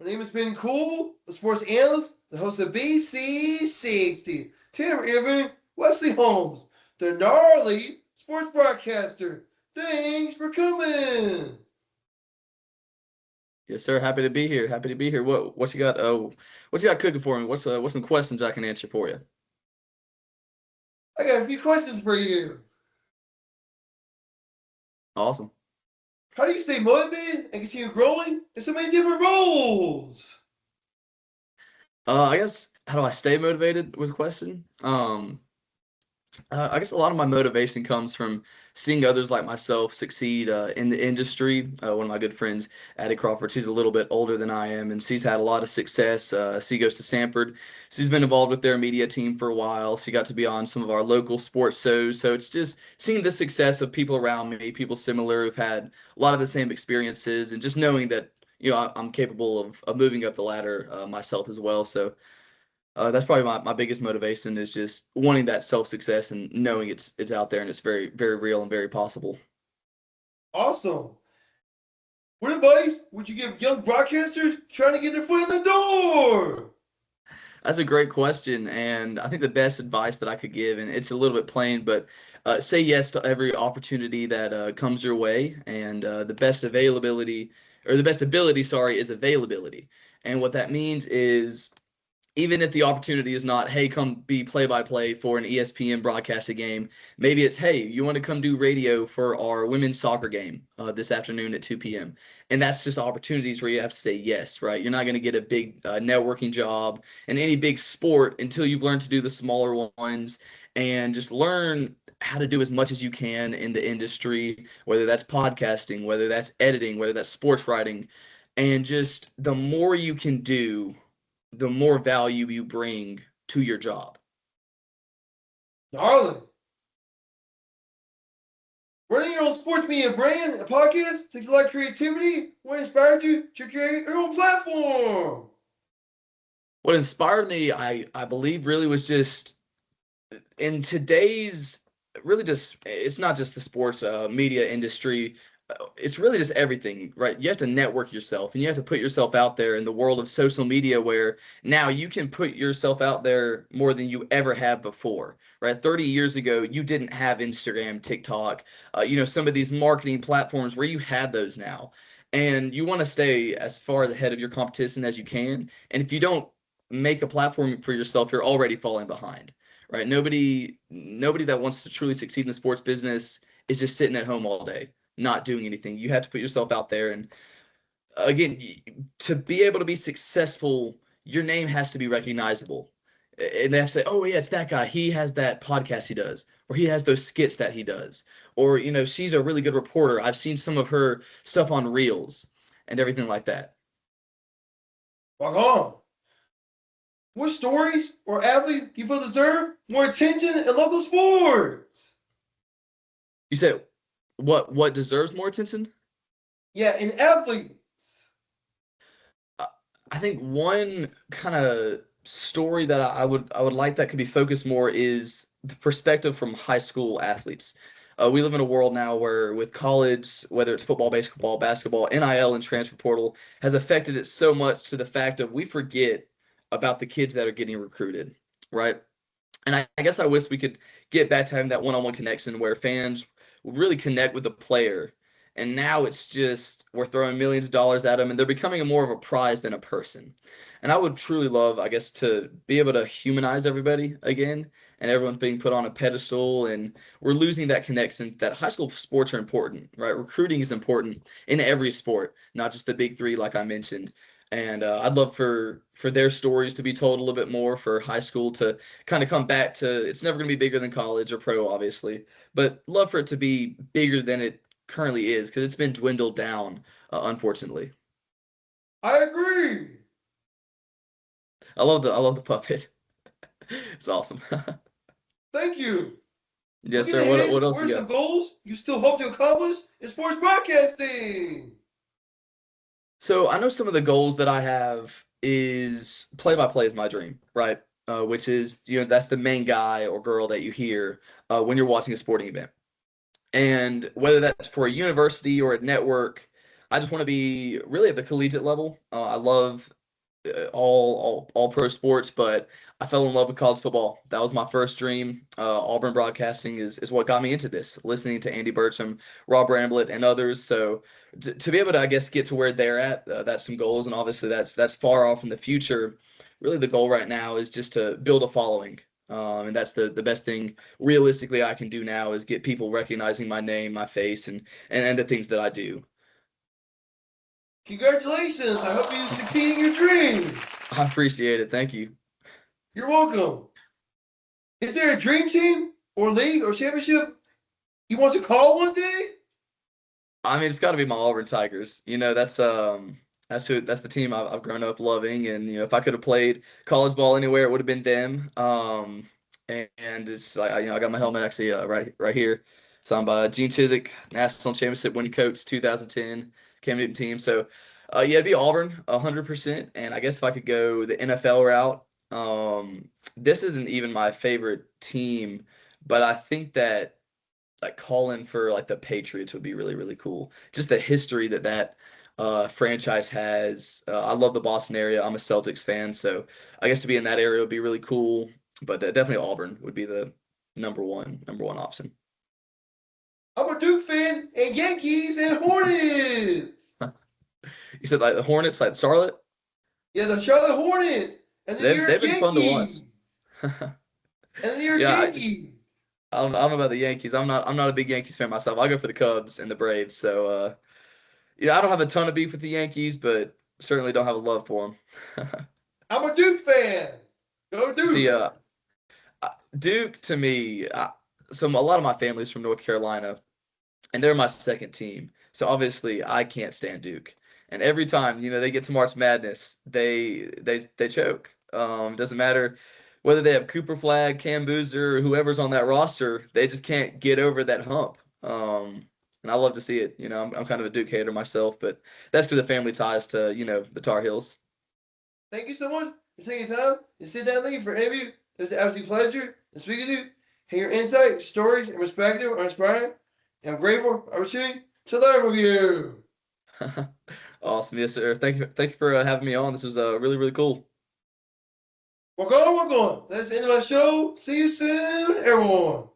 My name is Ben Cool, a sports analyst, the host of BC60. Tanner Irving, Wesley Holmes, the gnarly sports broadcaster. Thanks for coming. Yes, sir. Happy to be here. Happy to be here. What you got? What you got cooking for me? What's some questions I can answer for you? I got a few questions for you. Awesome. How do you stay motivated and continue growing in so many different roles? I guess how do I stay motivated was a question. I guess a lot of my motivation comes from seeing others like myself succeed in the industry. One of my good friends, Addie Crawford, she's a little bit older than I am, and she's had a lot of success. She goes to Sanford. She's been involved with their media team for a while. She got to be on some of our local sports shows. So it's just seeing the success of people around me, people similar who've had a lot of the same experiences, and just knowing that I'm capable of moving up the ladder myself as well. So that's probably my biggest motivation is just wanting that self success and knowing it's out there and it's very very real and very possible. Awesome. What advice would you give young broadcasters trying to get their foot in the door? That's a great question, and I think the best advice that I could give, and it's a little bit plain, but say yes to every opportunity that comes your way, and the best availability or the best ability, sorry, is availability. And what that means is even if the opportunity is not, hey, come be play by play for an ESPN broadcasted game, maybe it's, hey, you want to come do radio for our women's soccer game this afternoon at 2 p.m. And that's just opportunities where you have to say yes, right? You're not going to get a big networking job in any big sport until you've learned to do the smaller ones and just learn how to do as much as you can in the industry, whether that's podcasting, whether that's editing, whether that's sports writing. And just the more you can do, the more value you bring to your job. Darling, running your own sports media brand and podcast takes a lot of creativity. What inspired you to create your own platform? What inspired me, I believe, really was just in today's really just it's not just the sports media industry. It's really just everything, right? You have to network yourself and you have to put yourself out there in the world of social media where now you can put yourself out there more than you ever have before, right? 30 years ago, you didn't have Instagram, TikTok, some of these marketing platforms where you had those now. And you want to stay as far ahead of your competition as you can. And if you don't make a platform for yourself, you're already falling behind, right? Nobody that wants to truly succeed in the sports business is just sitting at home all day not doing anything. You have to put yourself out there. And again, to be able to be successful, your name has to be recognizable. And they have to say, oh, yeah, it's that guy. He has that podcast he does, or he has those skits that he does. Or, she's a really good reporter. I've seen some of her stuff on Reels and everything like that. Rock on. What stories or athletes do you feel deserve more attention in local sports? You said, what deserves more attention? Yeah, in athletes. I think one kind of story that I would like that could be focused more is the perspective from high school athletes. We live in a world now where with college, whether it's football, baseball, basketball, NIL and transfer portal has affected it so much to the fact of we forget about the kids that are getting recruited, right? And I guess I wish we could get back to having that one-on-one connection where fans really connect with the player. And now it's just we're throwing millions of dollars at them, and they're becoming more of a prize than a person. And I would truly love, I guess, to be able to humanize everybody again, and everyone's being put on a pedestal, and we're losing that connection. That high school sports are important, right? Recruiting is important in every sport, not just the big three, like I mentioned. And I'd love for their stories to be told a little bit more, for high school to kind of come back to it's never going to be bigger than college or pro, obviously, but love for it to be bigger than it currently is because it's been dwindled down, unfortunately. I agree. I love the puppet. It's awesome. Thank you. Yes, Looking sir. What ahead, what else what are you some got? goals you still hope to accomplish in sports broadcasting? So I know some of the goals that I have is play by play is my dream, right? Which is that's the main guy or girl that you hear when you're watching a sporting event. And whether that's for a university or a network, I just want to be really at the collegiate level. I love all pro sports, but I fell in love with college football. That was my first dream. Auburn broadcasting is what got me into this. Listening to Andy Burcham, Rob Bramblett, and others. So to be able to, I guess, get to where they're at, that's some goals, and obviously that's far off in the future. Really, the goal right now is just to build a following. And that's the best thing realistically I can do now is get people recognizing my name, my face, and the things that I do. Congratulations! I hope you succeed in your dream. I appreciate it. Thank you. You're welcome. Is there a dream team or league or championship you want to call one day? I mean, it's got to be my Auburn Tigers. That's the team I've grown up loving, and if I could have played college ball anywhere, it would have been them. And it's like I got my helmet actually right here, signed by Gene Chizik, national championship winning coach 2010 Cam Newton team. So yeah, it'd be Auburn 100%. And I guess if I could go the NFL route, this isn't even my favorite team, but I think that like calling for like the Patriots would be really, really cool. Just the history that franchise has. I love the Boston area. I'm a Celtics fan, so I guess to be in that area would be really cool. But definitely Auburn would be the number one option. I'm a Duke fan and Yankees and Hornets. You said like the Hornets, like Charlotte. Yeah, the Charlotte Hornets and the New York They've been fun to watch. Yankees. And the New York Yeah, Yankees. I don't know about the Yankees. I'm not a big Yankees fan myself. I go for the Cubs and the Braves. So I don't have a ton of beef with the Yankees, but certainly don't have a love for them. I'm a Duke fan. Go Duke. See, Duke to me, a lot of my family's from North Carolina, and they're my second team. So obviously I can't stand Duke. And every time they get to March Madness, they choke. Doesn't matter whether they have Cooper Flag, Cam Boozer, or whoever's on that roster, they just can't get over that hump. And I love to see it. I'm kind of a Duke hater myself, but that's to the family ties to the Tar Heels. Thank you so much for taking time to sit down with me for an interview. It was an absolute pleasure to speak with you. And your insight, stories, and perspective are inspiring. And I'm grateful for the opportunity to learn with you. Awesome, yes, sir. Thank you for having me on. This was really, really cool. We're going. That's the end of my show. See you soon, everyone.